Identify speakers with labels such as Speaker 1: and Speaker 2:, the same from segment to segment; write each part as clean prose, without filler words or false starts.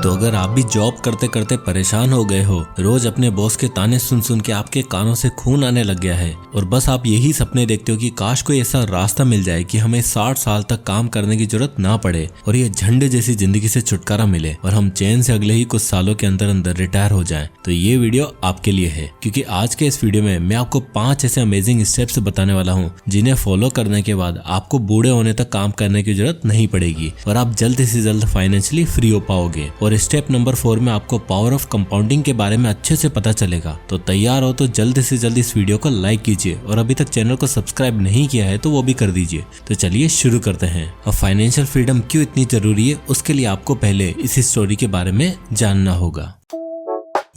Speaker 1: तो अगर आप भी जॉब करते करते परेशान हो गए हो, रोज अपने बॉस के ताने सुन सुन के आपके कानों से खून आने लग गया है और बस आप यही सपने देखते हो कि काश कोई ऐसा रास्ता मिल जाए कि हमें 60 साल तक काम करने की जरूरत ना पड़े और ये झंडे जैसी जिंदगी से छुटकारा मिले और हम चैन से अगले ही कुछ सालों के अंदर अंदर रिटायर हो जाएं, तो ये वीडियो आपके लिए है। क्योंकि आज के इस वीडियो में मैं आपको 5 ऐसे अमेजिंग स्टेप्स बताने वाला हूँ जिन्हें फॉलो करने के बाद आपको बूढ़े होने तक काम करने की जरूरत नहीं पड़ेगी और आप जल्द से जल्द फाइनेंशियली फ्री हो पाओगे। और स्टेप नंबर 4 में आपको पावर ऑफ कंपाउंडिंग के बारे में अच्छे से पता चलेगा। तो तैयार हो तो जल्द से जल्द इस वीडियो को लाइक कीजिए और अभी तक चैनल को सब्सक्राइब नहीं किया है तो वो भी कर दीजिए। तो चलिए शुरू करते हैं। अब फाइनेंशियल फ्रीडम क्यों इतनी जरूरी है, उसके लिए आपको पहले इस स्टोरी के बारे में जानना होगा।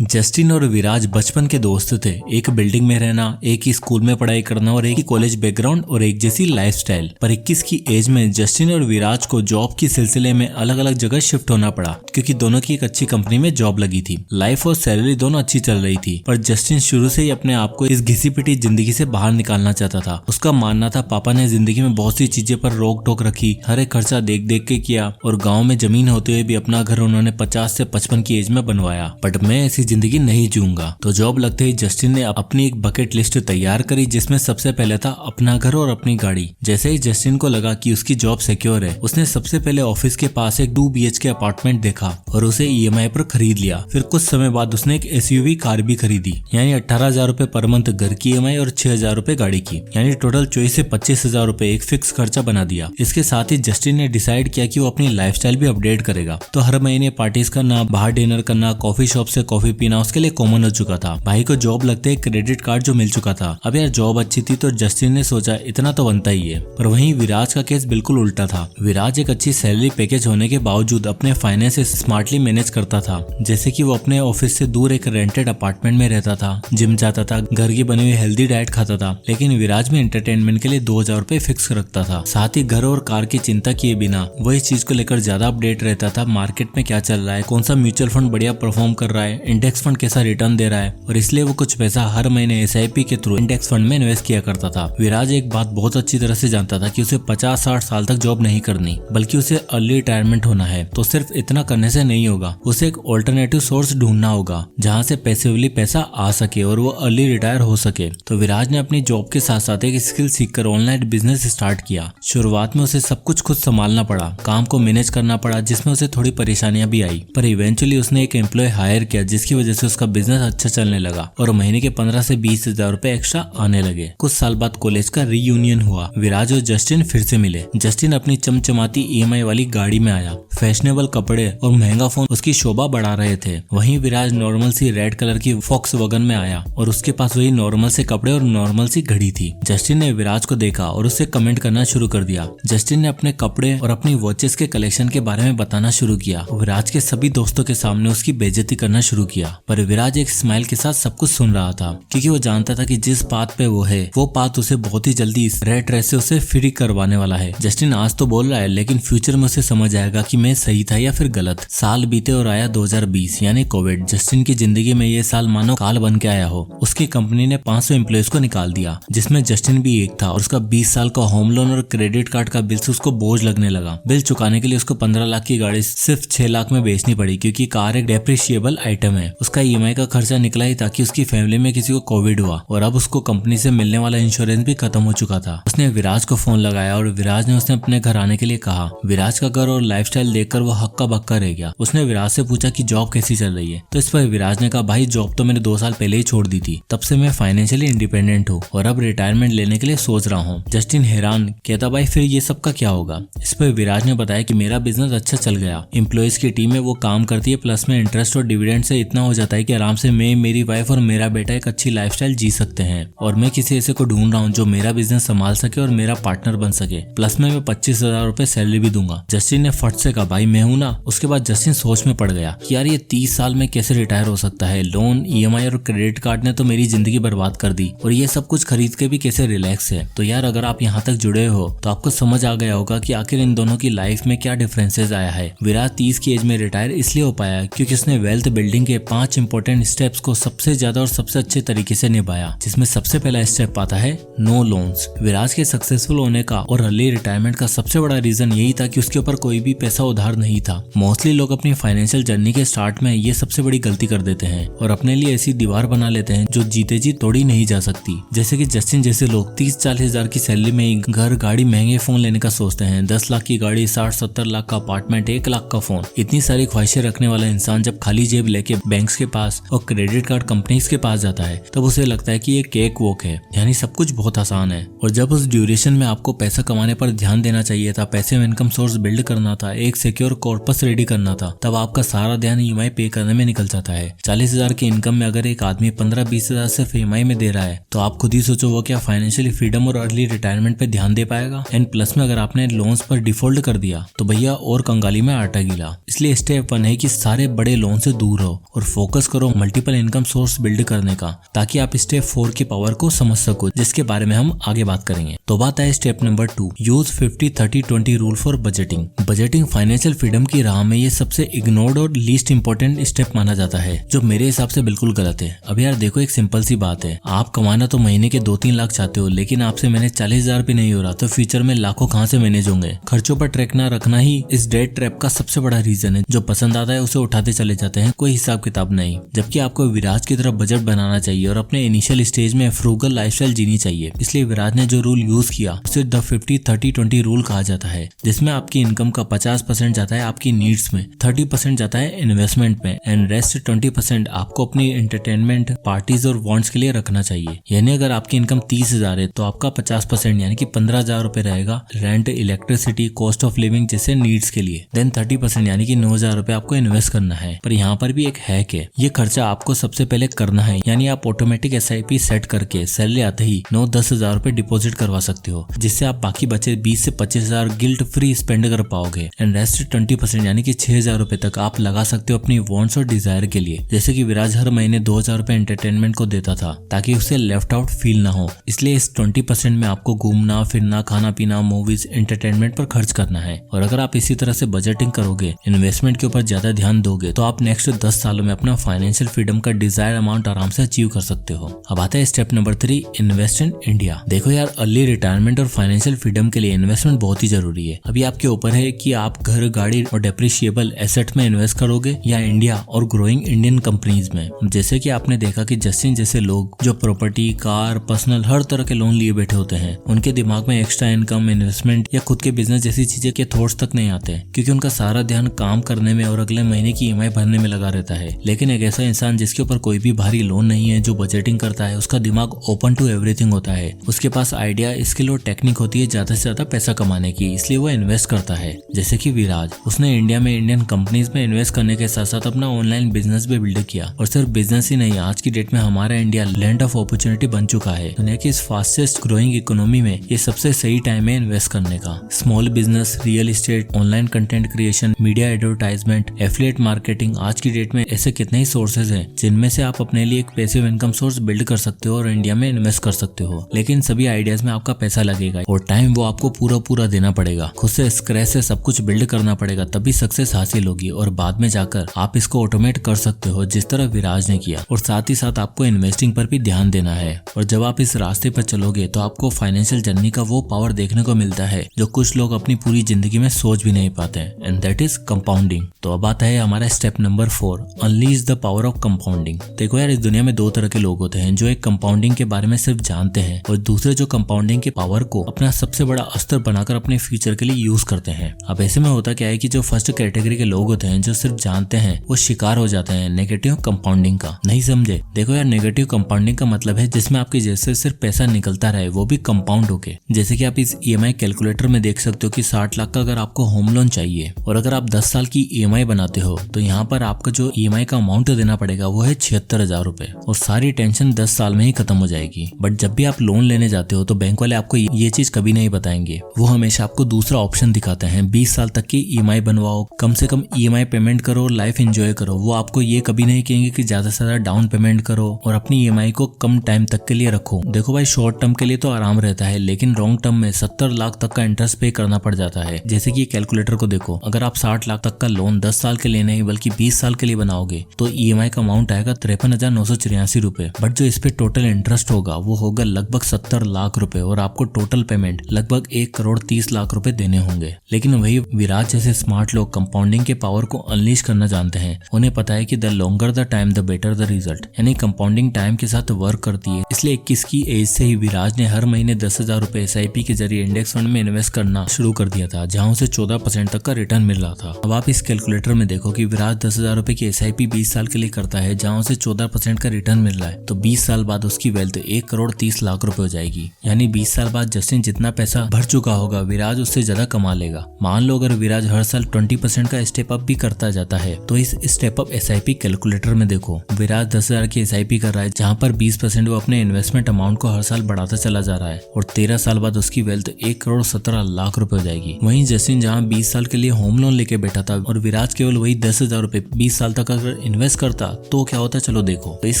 Speaker 1: जस्टिन और विराज बचपन के दोस्त थे। एक बिल्डिंग में रहना, एक ही स्कूल में पढ़ाई करना और एक ही कॉलेज बैकग्राउंड और एक जैसी लाइफस्टाइल। पर 21 की एज में जस्टिन और विराज को जॉब की सिलसिले में अलग अलग जगह शिफ्ट होना पड़ा क्योंकि दोनों की एक अच्छी कंपनी में जॉब लगी थी। लाइफ और सैलरी दोनों अच्छी चल रही थी, पर जस्टिन शुरू से ही अपने आप को इस घिसी पिटी जिंदगी से बाहर निकालना चाहता था। उसका मानना था पापा ने जिंदगी में बहुत सी चीजें पर रोक टोक रखी, हर एक खर्चा देख देख के किया और गाँव में जमीन होते हुए भी अपना घर उन्होंने 50 से 55 की एज में बनवाया। बट मैं ऐसी जिंदगी नहीं जीऊंगा। तो जॉब लगते ही जस्टिन ने अपनी एक बकेट लिस्ट तैयार करी जिसमें सबसे पहले था अपना घर और अपनी गाड़ी। जैसे ही जस्टिन को लगा कि उसकी जॉब सिक्योर है, उसने सबसे पहले ऑफिस के पास एक 2 BHK अपार्टमेंट देखा और उसे EMI पर खरीद लिया। फिर कुछ समय बाद उसने एक SUV कार भी खरीदी, यानी 18,000 रुपए पर मंथ घर की EMI और 6,000 रुपए गाड़ी की, यानी टोटल 24 से 25,000 रुपए एक फिक्स खर्चा बना दिया। इसके साथ ही जस्टिन ने डिसाइड किया कि वो अपनी लाइफस्टाइल भी अपडेट करेगा। तो हर महीने पार्टीज करना, बाहर डिनर करना, कॉफी शॉप से कॉफी पीना उसके लिए कॉमन हो चुका था। भाई को जॉब लगते ही क्रेडिट कार्ड जो मिल चुका था। अब यार जॉब अच्छी थी तो जस्टिन ने सोचा इतना तो बनता ही है। पर वहीं विराज का केस बिल्कुल उल्टा था। विराज एक अच्छी सैलरी पैकेज होने के बावजूद अपने फाइनेंस स्मार्टली मैनेज करता था। जैसे कि वो अपने ऑफिस से दूर एक रेंटेड अपार्टमेंट में रहता था, जिम जाता था, घर की बनी हुई हेल्दी डाइट खाता था। लेकिन विराज में एंटरटेनमेंट के लिए 2,000 रुपए फिक्स रखता था। साथ ही घर और कार की चिंता किए बिना वो इस चीज को लेकर ज्यादा अपडेट रहता था। मार्केट में क्या चल रहा है, कौन सा म्यूचुअल फंड बढ़िया परफॉर्म कर रहा है, इंडेक्स फंड कैसा रिटर्न दे रहा है, और इसलिए वो कुछ पैसा हर महीने SIP के थ्रू इंडेक्स फंड में इन्वेस्ट किया करता था। विराज एक बात बहुत अच्छी तरह से जानता था कि उसे 50-60 साल तक जॉब नहीं करनी, बल्कि उसे अर्ली रिटायरमेंट होना है। तो सिर्फ इतना करने से नहीं होगा, उसे एक ऑल्टरनेटिव सोर्स ढूंढना होगा जहां से पैसिवली पैसा आ सके और वो अर्ली रिटायर हो सके। तो विराज ने अपनी जॉब के साथ साथ एक स्किल सीखकर ऑनलाइन बिजनेस स्टार्ट किया। शुरुआत में उसे सब कुछ खुद संभालना पड़ा, काम को मैनेज करना पड़ा, जिसमें उसे थोड़ी परेशानियां भी आई। पर इवेंचुअली उसने एक एम्प्लॉय हायर किया जिसकी वजह से उसका बिजनेस अच्छा चलने लगा और महीने के 15 से 20,000 रुपए एक्स्ट्रा आने लगे। कुछ साल बाद कॉलेज का रीयूनियन हुआ। विराज और जस्टिन फिर से मिले। जस्टिन अपनी चमचमाती EMI वाली गाड़ी में आया। फैशनेबल कपड़े और महंगा फोन उसकी शोभा बढ़ा रहे थे। वहीं विराज नॉर्मल सी रेड कलर की Volkswagen में आया और उसके पास वही नॉर्मल से कपड़े और नॉर्मल सी घड़ी थी। जस्टिन ने विराज को देखा और उससे कमेंट करना शुरू कर दिया। जस्टिन ने अपने कपड़े और अपनी वॉचेस के कलेक्शन के बारे में बताना शुरू किया। विराज के सभी दोस्तों के सामने उसकी बेइज्जती करना शुरू किया, पर विराज एक स्माइल के साथ सब कुछ सुन रहा था क्योंकि वो जानता था कि जिस पाथ पे वो है वो पाथ उसे बहुत ही जल्दी इस रेड रेस से उसे फ्री करवाने वाला है। जस्टिन आज तो बोल रहा है लेकिन फ्यूचर में उसे समझ आएगा कि मैं सही था या फिर गलत। साल बीते और आया 2020 यानी कोविड। जस्टिन की जिंदगी में ये साल मानो काल बन के आया हो। उसकी कंपनी ने 500 एम्प्लॉइज को निकाल दिया, जिसमें जस्टिन भी एक था और उसका 20 साल का होम लोन और क्रेडिट कार्ड का बिल से उसको बोझ लगने लगा। बिल चुकाने के लिए उसको 15 लाख की गाड़ी सिर्फ 6 लाख में बेचनी पड़ी क्योंकि कार एक डेप्रिशिएबल आइटम है। उसका EMI का खर्चा निकला ही ताकि उसकी फैमिली में किसी को कोविड हुआ और अब उसको कंपनी से मिलने वाला इंश्योरेंस भी खत्म हो चुका था। उसने विराज को फोन लगाया और विराज ने उसने अपने घर आने के लिए कहा। विराज का घर और लाइफस्टाइल देखकर वो हक्का बक्का रह गया। उसने विराज से पूछा कि जॉब कैसी चल रही है। तो इस पर विराज ने कहा, भाई जॉब तो मैंने 2 साल पहले ही छोड़ दी थी, तब से मैं फाइनेंशियली इंडिपेंडेंट हूँ और अब रिटायरमेंट लेने के लिए सोच रहा हूँ। जस्टिन हैरान, कहता भाई फिर ये सब का क्या होगा। इस पर विराज ने बताया कि मेरा बिजनेस अच्छा चल गया, एम्प्लॉइज की टीम में वो काम करती है, प्लस में इंटरेस्ट और डिविडेंड से इतना हो जाता है कि आराम से मैं, मेरी वाइफ और मेरा बेटा एक अच्छी लाइफस्टाइल जी सकते हैं। और मैं किसी ऐसे को ढूंढ रहा हूँ जो मेरा बिजनेस संभाल सके और मेरा पार्टनर बन सके, प्लस में मैं 25,000 रुपए सैलरी भी दूंगा। जस्टिन ने फट से कहा, भाई मैं हूं ना। उसके बाद जस्टिन सोच में पड़ गया कि यार ये 30 साल में कैसे रिटायर हो सकता है। लोन, EMI और क्रेडिट कार्ड ने तो मेरी जिंदगी बर्बाद कर दी और ये सब कुछ खरीद के भी कैसे रिलैक्स है। तो यार अगर आप यहाँ तक जुड़े हो तो आपको समझ आ गया होगा कि आखिर इन दोनों की लाइफ में क्या डिफरेंसेस आया है। विराज 30 की एज में रिटायर इसलिए हो पाया क्योंकि उसने वेल्थ बिल्डिंग के 5 इंपॉर्टेंट स्टेप्स को सबसे ज्यादा और सबसे अच्छे तरीके से निभाया, जिसमें सबसे पहला स्टेप आता है नो लोन्स। विराज के सक्सेसफुल होने का और अर्ली रिटायरमेंट का सबसे बड़ा रीजन यही था कि उसके ऊपर कोई भी पैसा उधार नहीं था। मोस्टली लोग अपनी फाइनेंशियल जर्नी के स्टार्ट में ये सबसे बड़ी गलती कर देते हैं और अपने लिए ऐसी दीवार बना लेते हैं जो जीते जी तोड़ी नहीं जा सकती। जैसे कि जस्टिन जैसे लोग 30-40 हजार की सैलरी में ही घर, गाड़ी, महंगे फोन लेने का सोचते हैं। 10 लाख की गाड़ी, 60-70 लाख का अपार्टमेंट, 1 लाख का फोन। इतनी सारी ख्वाहिशें रखने वाला इंसान जब खाली जेब लेके बैंक्स के पास और क्रेडिट कार्ड कंपनीज के पास जाता है तब उसे लगता है कि ये केक वॉक है, यानी सब कुछ बहुत आसान है। और जब उस ड्यूरेशन में आपको पैसा कमाने पर ध्यान देना चाहिए था, पैसिव इनकम सोर्स बिल्ड करना था, एक सिक्योर कॉर्पस रेडी करना था, तब आपका सारा ध्यान ईएमआई पे करने में निकल जाता है। 40 हजार की इनकम में अगर एक आदमी 15-20 हजार सिर्फ ईएमआई में दे रहा है तो आप खुद ही सोचो वो क्या फाइनेंशियली फ्रीडम और अर्ली रिटायरमेंट पे ध्यान दे पाएगा। एंड प्लस में अगर आपने लोन्स पर डिफॉल्ट कर दिया तो भैया और कंगाली में आटा गीला। इसलिए स्टेप 1 है कि सारे बड़े लोन से दूर रहो और फोकस करो मल्टीपल इनकम सोर्स बिल्ड करने का, ताकि आप स्टेप 4 की पावर को समझ सको, जिसके बारे में हम आगे बात करेंगे। तो बात है step number 2, use 50-30-20 rule for budgeting. Budgeting financial freedom की राह में ये सबसे इग्नोर्ड और लीस्ट इंपॉर्टेंट स्टेप माना जाता है, जो मेरे हिसाब से बिल्कुल गलत है। अब यार देखो, एक सिंपल सी बात है, आप कमाना तो महीने के 2-3 लाख चाहते हो, लेकिन आपसे मैंने 40 हजार भी नहीं हो रहा, तो फ्यूचर में लाखों कहाँ से मैनेज होंगे। खर्चों पर ट्रैक ना रखना ही इस डेट ट्रैप का सबसे बड़ा रीजन है। जो पसंद आता है उसे उठाते चले जाते हैं, कोई हिसाब किताब नहीं। जबकि आपको विराज की तरफ बजट बनाना चाहिए और अपने इनिशियल स्टेज में फ्रूगल लाइफस्टाइल जीनी चाहिए। इसलिए विराज ने जो रूल यूज किया उसे द 50-30-20 रूल कहा जाता है, जिसमें आपकी इनकम का 50% जाता है आपकी नीड्स में, 30% जाता है इन्वेस्टमेंट में एंड रेस्ट 20% आपको अपनी एंटरटेनमेंट, पार्टीज और वांट्स के लिए रखना चाहिए। यानी अगर आपकी इनकम 30 हजार है तो आपका 50% यानी कि 15 हजार रुपए रहेगा rent, electricity, cost of living जैसे नीड्स के लिए। देन 30% यानी कि 9 हजार रुपए आपको इन्वेस्ट करना है। पर यहाँ पर भी एक हैक है, ये खर्चा आपको सबसे पहले करना है। यानी आप ऑटोमेटिक SIP सेट करके सैलरी आते ही 9-10 हजार रुपए डिपॉजिट करवा सकते हो, जिससे आप बाकी बचे 20 से 25 हजार गिल्ट फ्री स्पेंड कर पाओगे। एंड रेस्ट 20% यानी कि 6 हजार रुपए तक आप लगा सकते हो अपनी वांट्स और डिजायर के लिए। जैसे कि विराज हर महीने 2 हजार रुपए एंटरटेनमेंट को देता था ताकि उसे लेफ्ट आउट फील ना हो। इसलिए इस 20% में आपको घूमना फिरना, खाना पीना, मूवीज, एंटरटेनमेंट पर खर्च करना है। और अगर आप इसी तरह से बजटिंग करोगे, इन्वेस्टमेंट के ऊपर ज्यादा ध्यान दोगे, तो आप नेक्स्ट 10 सालों में अपना फाइनेंशियल फ्रीडम का डिजायर अमाउंट आराम से अचीव कर सकते हो। अब आता है step number 3, invest in India. देखो यार, अर्ली रिटायरमेंट और फाइनेंशियल फ्रीडम के लिए इन्वेस्टमेंट बहुत ही जरूरी है। अभी आपके ऊपर है कि आप घर, गाड़ी और डेप्रिशिएबल एसेट में इन्वेस्ट करोगे या इंडिया और ग्रोइंग इंडियन कंपनीज में। जैसे कि आपने देखा कि जस्टिन जैसे लोग जो प्रॉपर्टी, कार, पर्सनल हर तरह के लोन लिए बैठे होते हैं, उनके दिमाग में एक्स्ट्रा इनकम, इन्वेस्टमेंट या खुद के बिजनेस जैसी चीजें के थॉट्स तक नहीं आते, क्योंकि उनका सारा ध्यान काम करने में और अगले महीने की EMI भरने में लगा रहता है। लेकिन एक ऐसा इंसान जिसके ऊपर कोई भी भारी लोन नहीं है, जो बजटिंग करता है, उसका दिमाग ओपन टू एवरीथिंग होता है। उसके पास आइडिया, स्किल और टेक्निक होती है ज्यादा से ज्यादा पैसा कमाने की, इसलिए वो इन्वेस्ट करता है। जैसे कि विराज, उसने इंडिया में इंडियन कंपनीज में इन्वेस्ट करने के साथ साथ अपना ऑनलाइन बिजनेस भी बिल्ड किया। और सिर्फ बिजनेस ही नहीं, आज की डेट में हमारा इंडिया लैंड ऑफ अपॉर्चुनिटी बन चुका है। दुनिया की इस फास्टेस्ट ग्रोइंग इकोनॉमी में ये सबसे सही टाइम है इन्वेस्ट करने का। Small business, real estate, online content creation, media advertisement, affiliate marketing, आज की डेट में ऐसे कितने ही सोर्सेज हैं जिनमें से आप अपने लिए एक पैसिव इनकम सोर्स बिल्ड कर सकते हो और इंडिया में इन्वेस्ट कर सकते हो। लेकिन सभी आइडियाज में आपका पैसा लगेगा और टाइम वो आपको पूरा देना पड़ेगा। खुद से स्क्रैच से सब कुछ बिल्ड करना पड़ेगा, तभी सक्सेस हासिल होगी और बाद में जाकर आप इसको ऑटोमेट कर सकते हो, जिस तरह विराज ने किया। और साथ ही साथ आपको इन्वेस्टिंग पर भी ध्यान देना है। और जब आप इस रास्ते पर चलोगे तो आपको फाइनेंशियल जर्नी का वो पावर देखने को मिलता है जो कुछ लोग अपनी पूरी जिंदगी में सोच भी नहीं पाते, एंड दैट इज कंपाउंडिंग। तो अब आता है हमारा step number 4, unleash the power of compounding. देखो यार, इस दुनिया में 2 तरह के लोग होते हैं, जो एक कंपाउंडिंग के बारे में सिर्फ जानते हैं और दूसरे जो कंपाउंडिंग के पावर को अपना सबसे बड़ा अस्त्र बनाकर अपने फ्यूचर के लिए यूज करते हैं। अब ऐसे में होता क्या है कि जो फर्स्ट कैटेगरी के लोग होते हैं, जो सिर्फ जानते हैं, वो शिकार हो जाते हैं नेगेटिव कंपाउंडिंग का। नहीं समझे? देखो यार, नेगेटिव कंपाउंडिंग का मतलब है जिसमें आपके जैसे सिर्फ पैसा निकलता रहे, वो भी कंपाउंड होके। जैसे कि आप इस EMI कैलकुलेटर में देख सकते हो कि 60 लाख का अगर आपको होम लोन चाहिए और अगर आप 10 साल की EMI बनाते हो तो यहाँ पर आपका जो EMI का अमाउंट देना पड़ेगा वो है 76,000 रुपए और सारी टेंशन 10 साल में ही खत्म हो जाएगी। बट जब भी आप लोन लेने जाते हो तो बैंक वाले आपको ये चीज कभी नहीं बताएंगे। वो हमेशा आपको दूसरा ऑप्शन दिखाते हैं, 20 साल तक की EMI बनवाओ, कम से कम EMI पेमेंट करो, लाइफ एंजॉय करो। वो आपको ये कभी नहीं कहेंगे कि ज्यादा से ज्यादा डाउन पेमेंट करो और अपनी EMI को कम टाइम तक के लिए रखो। देखो भाई, शॉर्ट टर्म के लिए तो आराम रहता है, लेकिन लॉन्ग टर्म में 70 लाख तक का इंटरेस्ट पे करना पड़ जाता है। जैसे कि कैलकुलेटर को देखो, अगर आप 60 लाख तक का लोन 10 साल के लिए नहीं बल्कि 20 साल के लिए बनाओगे करोगे तो EMI का अमाउंट आएगा 53,984 रुपए। बट जो इस पे टोटल इंटरेस्ट होगा वो होगा लगभग 70 लाख रुपए और आपको टोटल पेमेंट लगभग 1,30 लाख रुपए देने होंगे। लेकिन वही विराज जैसे स्मार्ट लोग कंपाउंडिंग के पावर को अनलीश करना जानते हैं। उन्हें पता है कि the longer the time the better the result, यानी कंपाउंडिंग टाइम के साथ वर्क करती है। इसलिए 21 की एज से ही विराज ने हर महीने 10,000 रुपए SIP के जरिए इंडेक्स फंड में इन्वेस्ट करना शुरू कर दिया था, जहां उसे 14% तक का रिटर्न मिल रहा था। अब आप इस कैलकुलेटर में देखो कि विराज 10,000 रुपए की SIP 20 साल के लिए करता है, जहां उसे 14% का रिटर्न मिल रहा है। तो 20 साल बाद उसकी वेल्थ 1,30 लाख रुपए हो जाएगी। यानी 20 साल बाद जस्टिन जितना पैसा भर चुका होगा विराज उससे ज्यादा कमा लेगा। मान लो अगर विराज हर साल 20% का स्टेप अप भी करता जाता है तो इस स्टेप अप SIP कैलकुलेटर में देखो विराज 10,000 की SIP कर रहा है, जहां पर 20% वो अपने इन्वेस्टमेंट अमाउंट को हर साल बढ़ाता चला जा रहा है और 13 साल बाद उसकी वेल्थ 1,17 लाख रुपए हो जाएगी। वहीं जस्टिन जहां 20 साल के लिए होम लोन लेके बैठा था और विराज केवल वही 10,000 रुपए 20 साल तक अगर इन्वेस्ट करता तो क्या होता, चलो देखो। तो इस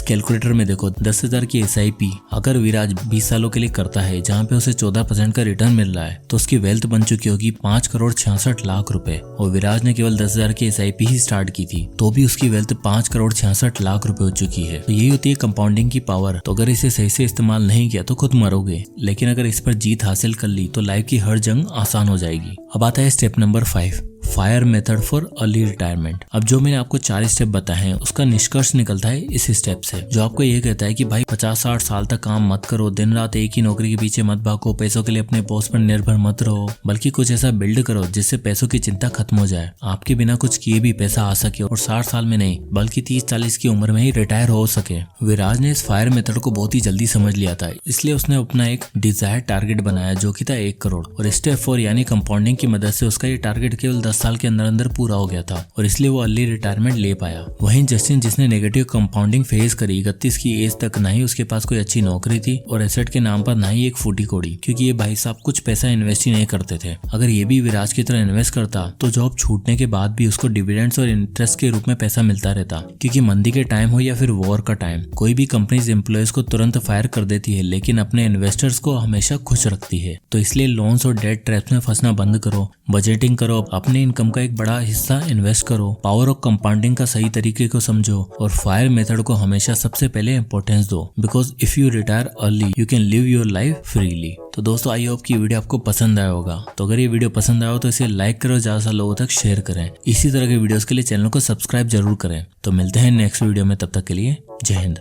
Speaker 1: कैलकुलेटर में देखो 10,000 की SIP अगर विराज 20 सालों के लिए करता है, जहाँ पे उसे 14% का रिटर्न मिल रहा है, तो उसकी वेल्थ बन चुकी होगी 5,66 लाख रुपए। और विराज ने केवल 10,000 की SIP ही स्टार्ट की थी तो भी उसकी वेल्थ 5,66 लाख रुपए हो चुकी है। तो यही होती है कंपाउंडिंग की पावर। तो अगर इसे सही से इस्तेमाल नहीं किया तो खुद मरोगे, लेकिन अगर इस पर जीत हासिल कर ली तो लाइफ की हर जंग आसान हो जाएगी। अब आता है step number 5, fire method for early retirement. अब जो मैंने आपको 4 स्टेप बताए हैं उसका निष्कर्ष निकलता है इस स्टेप से, जो आपको ये कहता है कि भाई 50-60 साल तक काम मत करो, दिन रात एक ही नौकरी के पीछे मत भागो, पैसों के लिए अपने बॉस पर निर्भर मत रहो, बल्कि कुछ ऐसा बिल्ड करो जिससे पैसों की चिंता खत्म हो जाए, आपके बिना कुछ किए भी पैसा आ सके और 60 साल में नहीं बल्कि 30-40 की उम्र में ही रिटायर हो सके। विराज ने इस फायर मेथड को बहुत ही जल्दी समझ लिया था, इसलिए उसने अपना एक डिजायर टारगेट बनाया जो कि था 1 करोड़ और स्टेप 4 यानी कंपाउंडिंग की मदद से उसका ये टारगेट केवल 10 साल के अंदर पूरा हो गया था और इसलिए वो अर्ली रिटायरमेंट ले पाया। वहीं जस्टिन जिसने नेगेटिव कंपाउंडिंग फेस करी 31 की एज तक, ना ही उसके पास कोई अच्छी नौकरी थी और एसेट के नाम पर ना ही एक फूटी कोड़ी, क्योंकि ये भाई साहब कुछ पैसा इन्वेस्ट ही नहीं करते थे। अगर ये भी विराज की तरह इन्वेस्ट करता तो जॉब छूटने के बाद भी उसको डिविडेंड्स और इंटरेस्ट के रूप में पैसा मिलता रहता, क्योंकि मंदी के टाइम हो या फिर वॉर का टाइम, कोई भी कंपनीज एम्प्लॉयज को तुरंत फायर कर देती है लेकिन अपने इन्वेस्टर्स को हमेशा खुश रखती है। तो इसलिए लोन्स और डेट ट्रैप्स में फंसना बंद करो, बजटिंग करो, अपने इनकम का एक बड़ा हिस्सा इन्वेस्ट करो, पावर ऑफ कंपाउंडिंग का सही तरीके को समझो और फायर मेथड को हमेशा सबसे पहले इंपॉर्टेंस दो, because if you retire early you can live your life freely. तो दोस्तों आई होप कि वीडियो आपको पसंद आया होगा। तो अगर ये वीडियो पसंद आया हो तो इसे लाइक करो, ज्यादा से लोगों तक शेयर करें। इसी तरह के वीडियोस के लिए चैनल को सब्सक्राइब जरूर करें। तो मिलते हैं नेक्स्ट वीडियो में, तब तक के लिए जय हिंद।